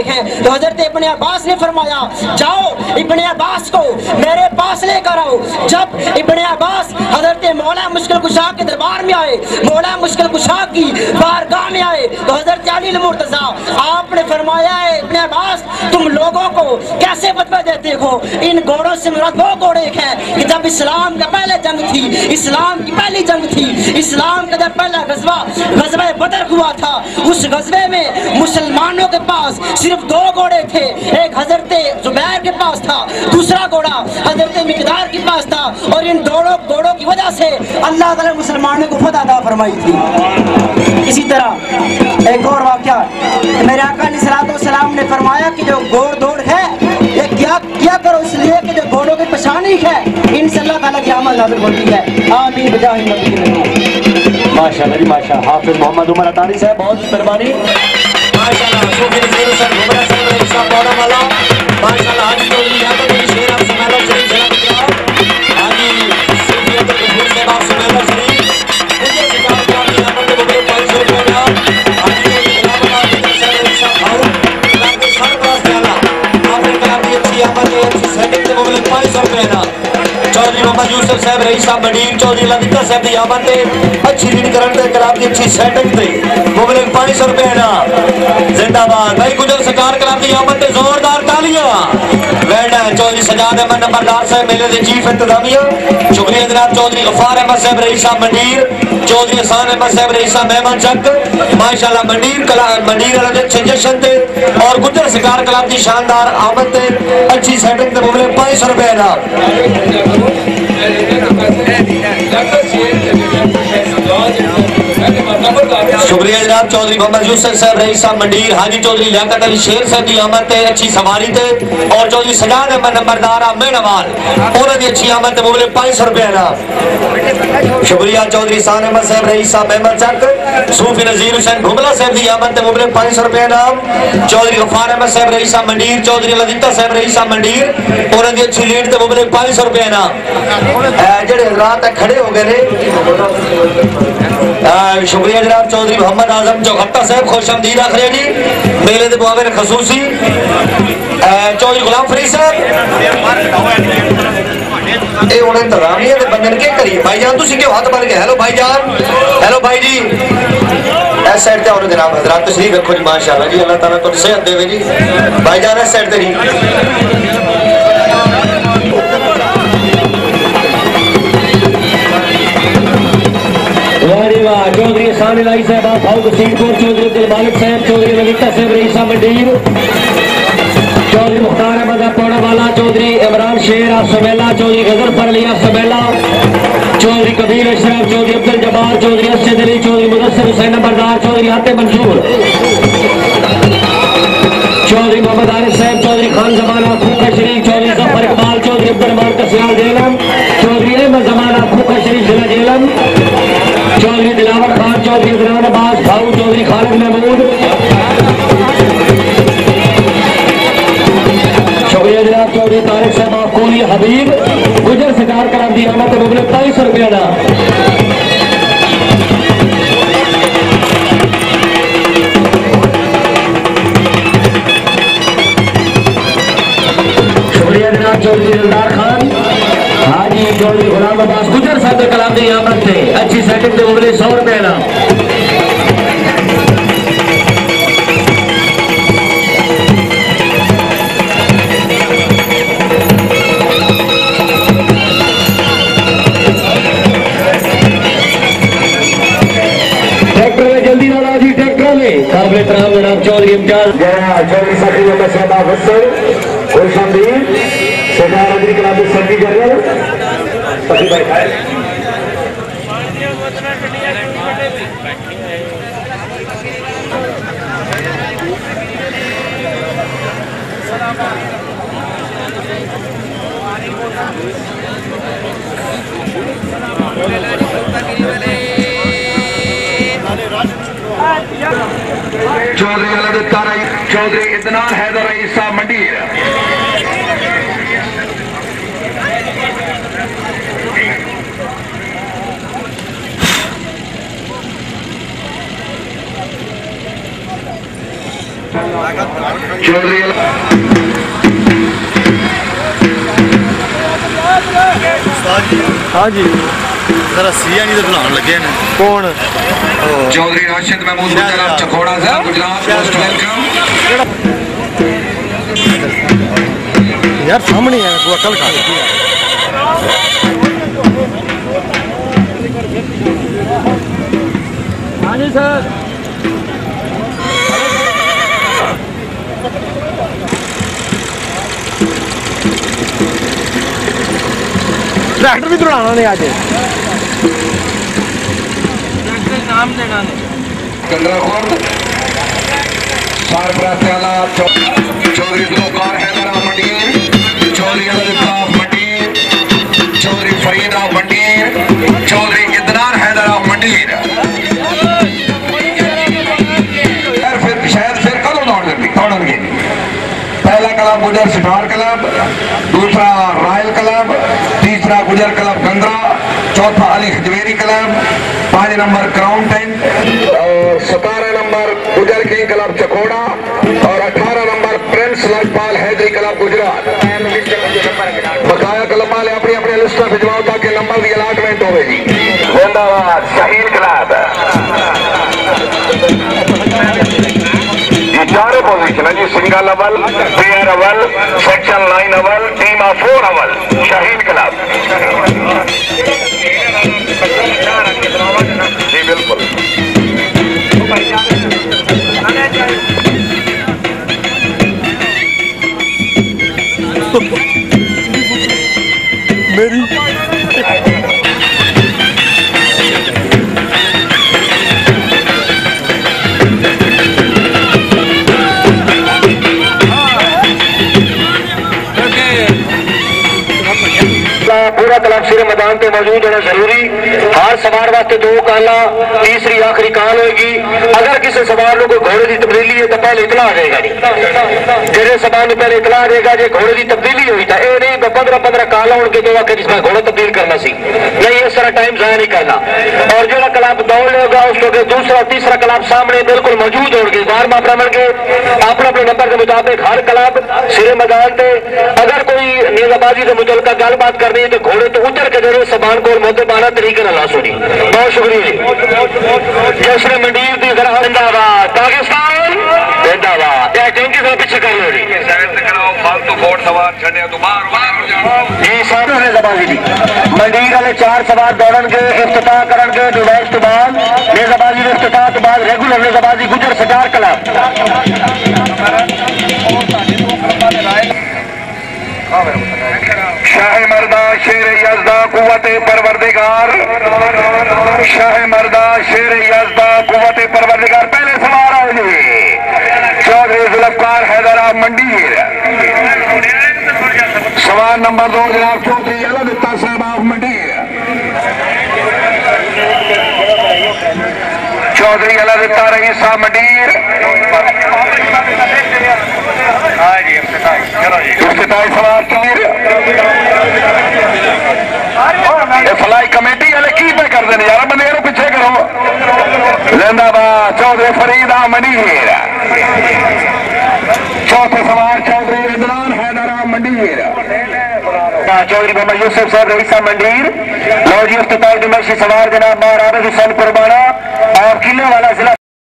हैं। तो हजरत इब्ने अब्बास ने फरमाया जाओ इब्ने अब्बास को मेरे पास लेकर आओ। जब इब्ने अब्बास हजरत मौला मुश्किल कुशा के दरबार में आए, मौला मुश्किल कुशा की बारगाह में आए, तो हजरत अली मुर्तजा आपने फरमाया है इब्ने अब्बास तुम लोगों को कैसे फतवा देते हो? इन घोड़ों से मेरा दो घोड़े हैं कि जब इस्लाम का पहले जंग थी, इस्लाम की पहली जंग थी, इस्लाम का जब पहला गज़वा बदर हुआ था, उस गज़वे में मुसलमानों के पास सिर्फ दो घोड़े थे। एक हजरत जुबैर के पास था, दूसरा घोड़ा हजरत मिकदार के पास था, और इन दोनों घोड़ों की वजह से अल्लाह ताला मुसलमानों को फतह अता फरमाई थी। इसी तरह एक और वाक़या मेरे आका अलैहिस्सलाम ने फरमाया कि जो घोड़ दौड़ है ये क्या करो इसलिए कि जो घोड़ों की परेशानी है इनसे अल्लाह ताला की रहमत नाज़िल होती है। आमीन बिजाहि नबी की। माशाअल्लाह जी माशाअल्लाह। हाफिज मोहम्मद उमर अतारी साहब बहुत मेहरबानी माशाअल्लाह। सूफी नज़ीर सर घुमरा सर रईसा पौड़ा वाला माशाअल्लाह। हाजी तो याद है शेर आप सुनालो शरीफ जनाब हाजी सूफी तो कबूल से बात सुनालो शरीफ मुझे सितार का यहाँ पर बड़े 500 रुपया हाजी तो इलाहाबाद के सर रईसा भाऊ कलाम के सर क्लास डाला आपने कलाम की अच्छी आमद है, अच्छी सेटिंग से बड़े 500 रुपया ना। चौधरी मोहम्मद यूसुफ साहब रईसा मंडीर चौधरी ललिता साहब की आमद है, अच्छी रीड करन ते कलाम की अच्छी सेटिंग थे बड़े 500 रुपया ना। जिंदाबाद भाई गुजर सरकार कलाम की आमद है, जोरदार तालियां। बैठा है चौधरी सजाद अहमद नंबरदार साहब मेले के चीफ इंतजामिया। शुक्रिया जनाब चौधरी गफार अहमद साहब रईसा मंडीर, चौधरी हसन अहमद साहब रईसा मेहमान चक माशाअल्लाह मंडीर कलाम मंडीर वाले अच्छे जश्न थे और गुजर सरकार कलाम की शानदार आमद थे, अच्छी सेटिंग थे बड़े 500 रुपया ना। शुक्रिया जनाब चौधरी मोहम्मद यूसुफ साहब रईसा मंडीर, हाजी चौधरी लियाकत अली शेर साहब की आमद है, अच्छी सवारी थे, और चौधरी सजाद अहमद नंबरदार मेहमान उन्होंने अच्छी आमद है बोले 500 रुपया ना। शुक्रिया चौधरी सान अहमद साहब रईसा मेहमान चक, सूफी नज़ीर हुसैन घुमला साहब की आमद है बोले 500 रुपया ना। चौधरी गफार अहमद साहब रईसा मंडीर, चौधरी ललिता साहब रईसा मंडीर उन्होंने अच्छी लीड थे बोले 500 रुपया ना। जेडे हजरात खड़े हो गए शुक्रिया जनाब चौधरी मोहम्मद आजम चौखट्टा साहब खुश आमदीद आखिर जी मेले के मुआविन खसूसी चौधरी गुलाम फरीद साहब ये हुण इंतजामिया दे बंदे के करिए भाईजान तुसीं क्यों हाथ बन गए? हेलो भाईजान, हेलो भाई जी इस साइड ते आओ जनाब हजरात तशरीफ रखो जी माशाअल्लाह जी अल्लाह ताला तुहानू सेहत देवे जी भाईजान इस साइड ते जी। चौधरी हसन इलाही साहब फारूक सीटपुर, चौधरी अब्दुल मालिक साहब, चौधरी ललिता साहब रईसा मंडीर, चौधरी मुख्तार अहमद पौड़ा वाला, चौधरी इमरान शेर समेला, चौधरी गजरफर अली समेला, चौधरी कबीर अशरफ, चौधरी अब्दुल जब्बार, चौधरी असद अली, चौधरी मुदस्सिर हुसैन नंबरदार, चौधरी आते मंसूर, चौधरी मोहम्मद आरिफ साहब, चौधरी खान जमाना फूका शरीफ, चौधरी जफर इकबाल, चौधरी अब्दुल रहमान कसियाल जेलम, चौधरी अहमद जमाना फूका शरीफ जिला जेलम, चौधरी दिलावर खान, चौधरी इमरान अब्बास भाऊ, चौधरी खालिद महमूद। शुक्रिया जनाब चौधरी तारिक साहब कोली हबीब गुजर सरकार कराम दी आमद मुबले 500 रुपया ना। शुक्रिया जनाब चौधरी दिलदार खान, हाजी चौधरी गुलाम अब्बास गुजर साहब के कलाम दी आमद थे, अच्छी सेटिंग के मुबले 100 रुपया ना। ट्रैक्टर में जल्दी वाला जी ट्रैक्टर में काबिल तराम जनाब चौधरी इम्तियाज चौधरी साथी खुश आमदीद सरदार अली कलाम सदी जनरल सभी बैठा है। चौधरी चौधरी इदनान हैदर ईसा मंडीर चौधरी हाँ जी जरा सिया नहीं तो बुलाने लगे ने कौन चौधरी राशिद महमूद गुजरात चकोड़ा से गुजरात मोस्ट वेलकम यार सामने है वो अकल खा हाँ जी सर ट्रैक्टर भी दौड़ाना ने आज नाम देना चौधरी गुलकार हैदरा मंडीर चौधरी अल्ताफ मंडीर चौधरी फरीदा मंडीर चौधरी इदनान हैदरा मंडीर फिर शायद फिर कल दौड़ेंगे पहला क्लब गुजर सिटार क्लब दूसरा रॉयल क्लब तीसरा गुजर क्लब गंद्रा चौथा अली हजवेरी क्लब 5 नंबर क्राउन टेंट और 17 नंबर गुजर किंग क्लब चकोड़ा और 18 नंबर प्रिंस लजपाल हैदरी क्लब गुजरात बकाया क्लब वाले अपनी अपनी लिस्ट भिजवाओ ताकि नंबर की अलाटमेंट हो जी जिंदाबाद शहीद क्लब ये चारों पोजीशन है जी सिंगल अवल पेयर अवल सेक्शन लाइन अवल टीम ऑफ 4 अवल शहीद क्लब जी बिल्कुल मेरी पूरा क्लब सिरे मैदान पे मौजूद होना जरूरी हर सवार वास्ते 2 काला तीसरी आखिरी काल होगी अगर किसी सवार को घोड़े की तब्दीली है तो पहले इतला आ जाएगा जेरे सवार ने पहले इतला आ जाएगा जो घोड़े की तब्दीली हुई था ये नहीं 15 काला होने तो आके जिसमें घोड़ा तब्दील करना सी नहीं इस तरह टाइम जाया नहीं करना और जो क्लब दौड़ लेगा उसको दूसरा तीसरा क्लब सामने बिल्कुल मौजूद होंगे बार मापरा मिल के अपने अपने नंबर के मुताबिक हर क्लब सिरे मैदान पे अगर कोई नेजाबाजी से मुतलका गलबात करनी है तो घोड़े तो उतर के जरूर समान को मुद्देबाना तरीके ना ला सुनी बहुत शुक्रिया जश्न मंडीर की तरह जिंदाबाद पाकिस्तान जिंदाबाद या टैंकी से पीछे कर लो जी फालतू घोड़ सवार छड़े तो जी साधु नेजाबाजी दी मंडीर वाले 4 सवार दौड़नगे इफ्तिताह करनगे डिवाइस तो बाद नेजाबाजी के इफ्तिताह तो बाद रेगुलर नेजाबाजी गुजर सिटार क्लब शाह मर्दा शेर यज़दा कुव्वत परवरदिगार शाह मर्दा शेर यज़दा कुव्वत परवरदिगार पहले सवार आओ जी चौधरी जुल्फकार हैदरा मंडीर सवार नंबर 2 जनाब चौधरी अलविता साहब ऑफ मंडीर चौधरी अलविता रईस साहब मंडीर इफ्तिताई सवार तीर फलाई कमेटी वाले की पे कर देने यार बंदे पीछे करो जिंदाबाद चौधरी फरीदा मंडीर चौथे सवार चौधरी इदनान हैदरा मंडीर चौधरी मोहम्मद यूसुफ साहब रईसा मंडीर लो जी इफ्तिताई दिमाशी सवार जनाब महाराज हुसैन कुर्बाना और किले वाला जिला